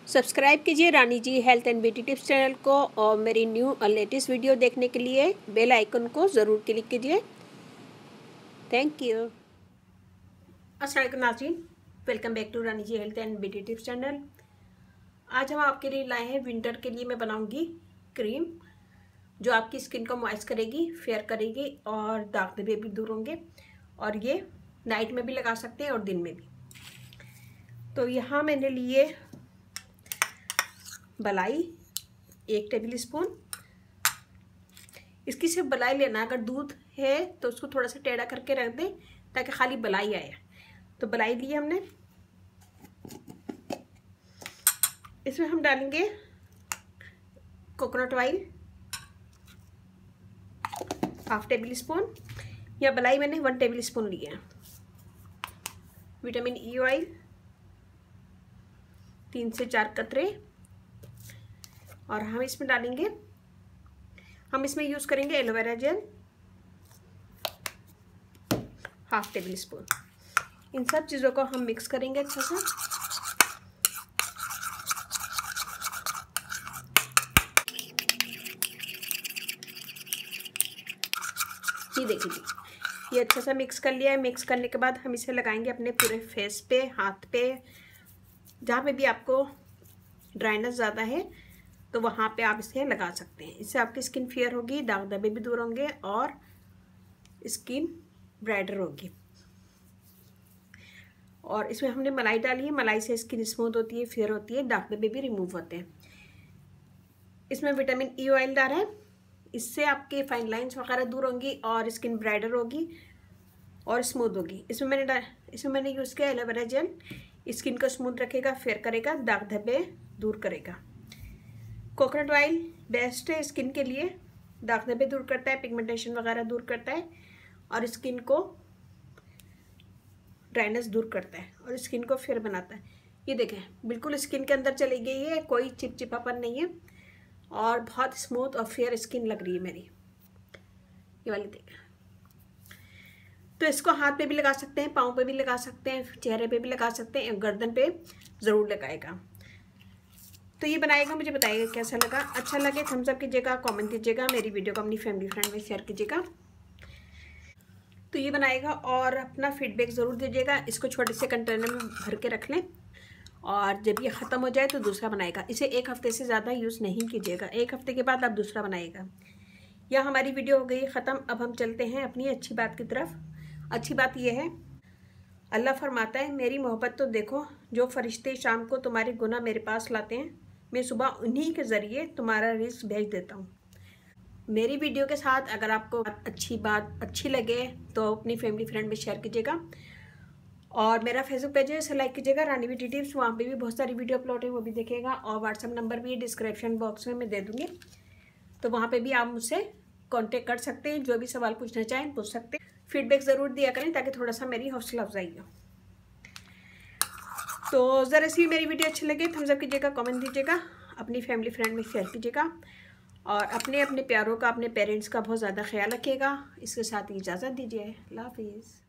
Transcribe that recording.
Subscribe कीजिए Rani ji health and beauty tips channel को और मेरी न्यू और लेटेस्ट वीडियो देखने के लिए बेल आइकन को ज़रूर क्लिक कीजिए। Thank you. अस्सलाम वालेकुम नाज़रीन, welcome back to Rani ji health and beauty tips channel. आज हम आपके लिए लाए हैं विंटर के लिए मैं बनाऊंगी क्रीम जो आपकी स्किन को मॉइस्ट करेगी, फेयर करेगी और दाग धब्बे भी दूर होंगे। और ये नाइट में भी लगा सकते हैं और दिन में भी। तो यहाँ मैंने लिए बलाई 1 टेबल स्पून। इसकी सिर्फ बलाई लेना, अगर दूध है तो उसको थोड़ा सा टेढ़ा करके रख दें ताकि खाली बलाई आए। तो बलाई ली हमने। इसमें हम डालेंगे कोकोनट ऑयल 1/2 टेबल स्पून, या बलाई मैंने 1 टेबल स्पून लिया है। विटामिन ई ऑयल 3 से 4 कतरे। और हम इसमें डालेंगे, हम इसमें यूज़ करेंगे एलोवेरा जेल 1/2 टेबल स्पून। इन सब चीज़ों को हम मिक्स करेंगे अच्छा से। ये देखिए, ये अच्छा सा मिक्स कर लिया है। मिक्स करने के बाद हम इसे लगाएंगे अपने पूरे फेस पे, हाथ पे, जहाँ पे भी आपको ड्राइनेस ज़्यादा है तो वहाँ पे आप इसे लगा सकते हैं। इससे आपकी स्किन फेयर होगी, दाग धब्बे भी दूर होंगे और स्किन ब्राइटर होगी। और इसमें हमने मलाई डाली है। मलाई से स्किन स्मूथ होती है, फेयर होती है, दाग धब्बे भी रिमूव होते हैं। इसमें विटामिन ई ऑयल डाला है। इससे आपके फाइन लाइंस वगैरह दूर होंगी और स्किन ब्राइटर होगी और स्मूथ होगी। इसमें मैंने यूज़ किया एलोवेरा जेल। स्किन को स्मूथ रखेगा, फेयर करेगा, दाग धब्बे दूर करेगा। कोकोनट ऑयल बेस्ट है स्किन के लिए, दाग धब्बे दूर करता है, पिगमेंटेशन वगैरह दूर करता है और स्किन को ड्राइनेस दूर करता है और स्किन को फेयर बनाता है। ये देखें, बिल्कुल स्किन के अंदर चली गई है, कोई चिपचिपापन नहीं है और बहुत स्मूथ और फेयर स्किन लग रही है मेरी। ये वाली देखें। तो इसको हाथ पे भी लगा सकते हैं, पाँव पे भी लगा सकते हैं, चेहरे पे भी लगा सकते हैं, गर्दन पे ज़रूर लगाएगा। तो ये बनाएगा, मुझे बताइएगा कैसा लगा। अच्छा लगे थम्स अप कीजिएगा, कमेंट कीजिएगा, मेरी वीडियो को अपनी फैमिली फ्रेंड में शेयर कीजिएगा। तो ये बनाएगा और अपना फीडबैक ज़रूर दीजिएगा। इसको छोटे से कंटेनर में भर के रख लें और जब ये ख़त्म हो जाए तो दूसरा बनाएगा। इसे 1 हफ़्ते से ज़्यादा यूज़ नहीं कीजिएगा। 1 हफ़्ते के बाद आप दूसरा बनाएगा। यह हमारी वीडियो हो गई ख़त्म। अब हम चलते हैं अपनी अच्छी बात की तरफ। अच्छी बात यह है, अल्लाह फरमाता है, मेरी मोहब्बत तो देखो, जो फरिश्ते शाम को तुम्हारे गुनाह मेरे पास लाते हैं, मैं सुबह उन्हीं के ज़रिए तुम्हारा रिज़्क भेज देता हूँ। मेरी वीडियो के साथ अगर आपको अच्छी बात अच्छी लगे तो अपनी फैमिली फ्रेंड में शेयर कीजिएगा। और मेरा फेसबुक पेज है, इसे लाइक कीजिएगा, रानी ब्यूटी टिप्स। वहाँ पे भी बहुत सारी वीडियो अपलोड है, वो भी देखेगा। और व्हाट्सएप नंबर भी डिस्क्रिप्शन बॉक्स में मैं दे दूँगी, तो वहाँ पे भी आप मुझसे कांटेक्ट कर सकते हैं। जो भी सवाल पूछना चाहें पूछ सकते हैं। फीडबैक ज़रूर दिया करें ताकि थोड़ा सा मेरी हौसला अफजाई हो। तो ज़रा सी मेरी वीडियो अच्छी लगे थम्स अप कीजिएगा, कमेंट दीजिएगा, अपनी फैमिली फ्रेंड में शेयर कीजिएगा और अपने प्यारों का, अपने पेरेंट्स का बहुत ज़्यादा ख्याल रखिएगा। इसके साथ ही इजाज़त दीजिए। अल्लाह हाफिज़।